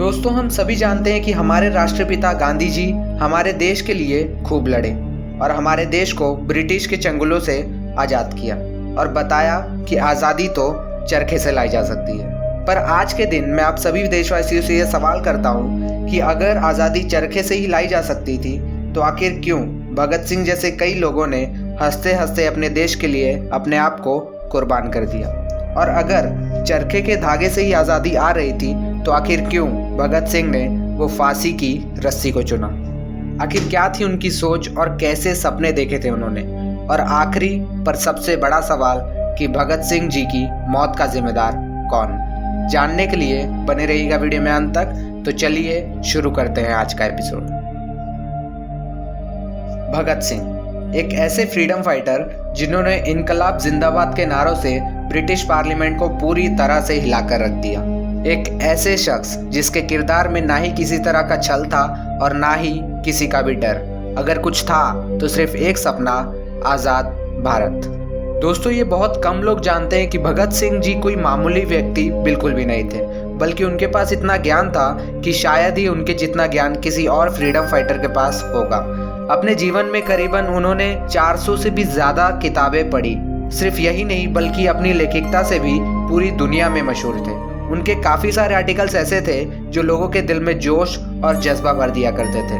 दोस्तों, हम सभी जानते हैं कि हमारे राष्ट्रपिता गांधी जी हमारे देश के लिए खूब लड़े और हमारे देश को ब्रिटिश के चंगुलों से आज़ाद किया और बताया कि आज़ादी तो चरखे से लाई जा सकती है। पर आज के दिन मैं आप सभी देशवासियों से यह सवाल करता हूँ कि अगर आज़ादी चरखे से ही लाई जा सकती थी तो आखिर क्यों भगत सिंह जैसे कई लोगों ने हंसते हंसते अपने देश के लिए अपने आप को कुर्बान कर दिया। और अगर चरखे के धागे से ही आज़ादी आ रही थी तो आखिर क्यों भगत सिंह ने वो फांसी की रस्सी को चुना? आखिर क्या थी उनकी सोच और कैसे सपने देखे थे उन्होंने? और आखिरी पर सबसे बड़ा सवाल कि भगत सिंह जी की मौत का जिम्मेदार कौन? जानने के लिए बने रहिएगा वीडियो में अंत तक। तो चलिए शुरू करते हैं आज का एपिसोड। भगत सिंह एक ऐसे फ्रीडम फाइटर जिन्होंने इनकलाब जिंदाबाद के नारों से ब्रिटिश पार्लियामेंट को पूरी तरह से हिलाकर रख दिया। एक ऐसे शख्स जिसके किरदार में ना ही किसी तरह का छल था और ना ही किसी का भी डर। अगर कुछ था तो सिर्फ एक सपना, आज़ाद भारत। दोस्तों, ये बहुत कम लोग जानते हैं कि भगत सिंह जी कोई मामूली व्यक्ति बिल्कुल भी नहीं थे, बल्कि उनके पास इतना ज्ञान था कि शायद ही उनके जितना ज्ञान किसी और फ्रीडम फाइटर के पास होगा। अपने जीवन में करीबन उन्होंने 400 से भी ज़्यादा किताबें पढ़ी। सिर्फ यही नहीं बल्कि अपनी लेखिकता से भी पूरी दुनिया में मशहूर थे। उनके काफ़ी सारे आर्टिकल्स ऐसे थे जो लोगों के दिल में जोश और जज्बा भर दिया करते थे।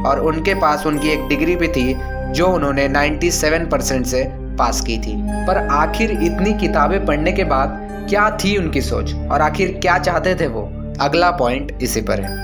और उनके पास उनकी एक डिग्री भी थी जो उन्होंने 97% से पास की थी। पर आखिर इतनी किताबें पढ़ने के बाद क्या थी उनकी सोच और आखिर क्या चाहते थे वो? अगला पॉइंट इसी पर है।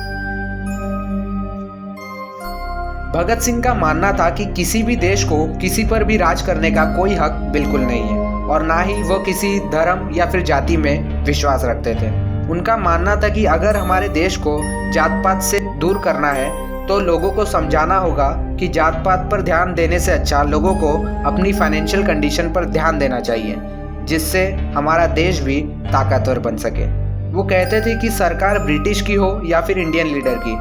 भगत सिंह का मानना था कि किसी भी देश को किसी पर भी राज करने का कोई हक बिल्कुल नहीं है और ना ही वो किसी धर्म या फिर जाति में विश्वास रखते थे। उनका मानना था कि अगर हमारे देश को जात पात से दूर करना है तो लोगों को समझाना होगा कि जात पात पर ध्यान देने से अच्छा लोगों को अपनी फाइनेंशियल कंडीशन पर ध्यान देना चाहिए, जिससे हमारा देश भी ताकतवर बन सके। वो कहते थे कि सरकार ब्रिटिश की हो या फिर इंडियन लीडर की,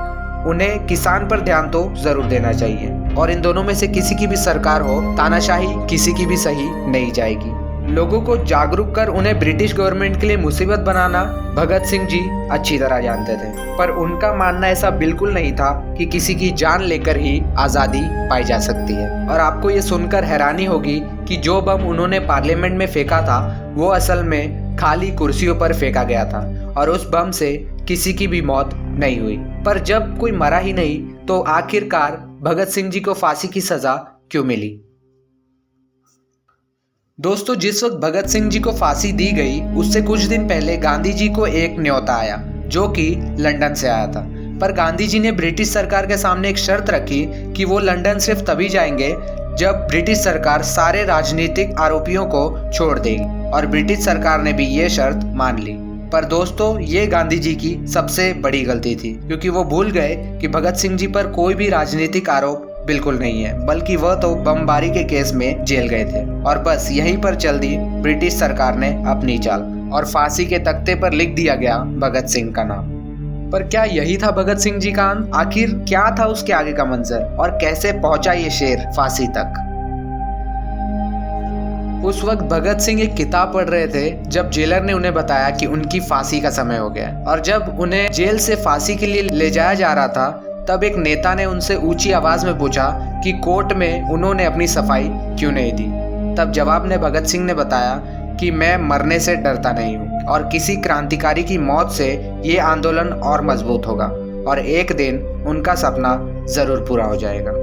उन्हें किसान पर ध्यान तो जरूर देना चाहिए और इन दोनों में से किसी की भी सरकार हो, तानाशाही किसी की भी सही नहीं जाएगी। लोगों को जागरूक कर उन्हें ब्रिटिश गवर्नमेंट के लिए मुसीबत बनाना भगत सिंह जी अच्छी तरह जानते थे। पर उनका मानना ऐसा बिल्कुल नहीं था कि किसी की जान लेकर ही आज़ादी पाई जा सकती है। और आपको ये सुनकर हैरानी होगी कि जो बम उन्होंने पार्लियामेंट में फेंका था वो असल में खाली कुर्सियों पर फेंका गया था और उस बम से किसी की भी मौत नहीं हुई। पर जब कोई मरा ही नहीं तो आखिरकार भगत सिंह जी को फांसी की सजा क्यों मिली? दोस्तों, जिस वक्त भगत सिंह जी को फांसी दी गई उससे कुछ दिन पहले गांधी जी को एक न्योता आया जो कि लंदन से आया था। पर गांधी जी ने ब्रिटिश सरकार के सामने एक शर्त रखी कि वो लंदन सिर्फ तभी जाएंगे जब ब्रिटिश सरकार सारे राजनीतिक आरोपियों को छोड़ देगी। और ब्रिटिश सरकार ने भी ये शर्त मान ली। पर दोस्तों, ये गांधी जी की सबसे बड़ी गलती थी, क्योंकि वो भूल गए कि भगत सिंह जी पर कोई भी राजनीतिक आरोप बिल्कुल नहीं है, बल्कि वह तो बमबारी के केस में जेल गए थे। और बस यहीं पर चल दी ब्रिटिश सरकार ने अपनी चाल और फांसी के तख्ते पर लिख दिया गया भगत सिंह का नाम। पर क्या यही था भगत सिंह जी का अंत? आखिर क्या था उसके आगे का मंजर और कैसे पहुंचा ये शेर फांसी तक? उस वक्त भगत सिंह एक किताब पढ़ रहे थे जब जेलर ने उन्हें बताया कि उनकी फांसी का समय हो गया। और जब उन्हें जेल से फांसी के लिए ले जाया जा रहा था तब एक नेता ने उनसे ऊंची आवाज में पूछा कि कोर्ट में उन्होंने अपनी सफाई क्यों नहीं दी। तब जवाब में भगत सिंह ने बताया कि मैं मरने से डरता नहीं हूँ और किसी क्रांतिकारी की मौत से ये आंदोलन और मजबूत होगा और एक दिन उनका सपना जरूर पूरा हो जाएगा।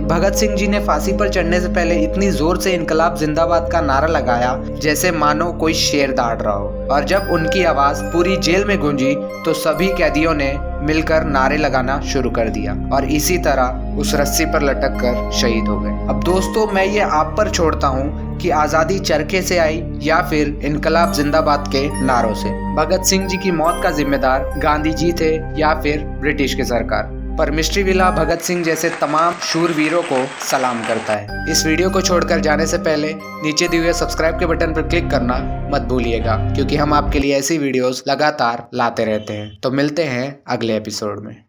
भगत सिंह जी ने फांसी पर चढ़ने से पहले इतनी जोर से इनकलाब जिंदाबाद का नारा लगाया जैसे मानो कोई शेर दौड़ रहा हो। और जब उनकी आवाज पूरी जेल में गूंजी तो सभी कैदियों ने मिलकर नारे लगाना शुरू कर दिया और इसी तरह उस रस्सी पर लटक कर शहीद हो गए। अब दोस्तों, मैं ये आप पर छोड़ता हूँ कि आज़ादी चरखे से आई या फिर इनकलाब जिंदाबाद के नारों से। भगत सिंह जी की मौत का जिम्मेदार गांधी जी थे या फिर ब्रिटिश की सरकार? पर मिस्ट्री विला भगत सिंह जैसे तमाम शूरवीरों को सलाम करता है। इस वीडियो को छोड़कर जाने से पहले नीचे दिए हुए सब्सक्राइब के बटन पर क्लिक करना मत भूलिएगा, क्योंकि हम आपके लिए ऐसी वीडियोस लगातार लाते रहते हैं। तो मिलते हैं अगले एपिसोड में।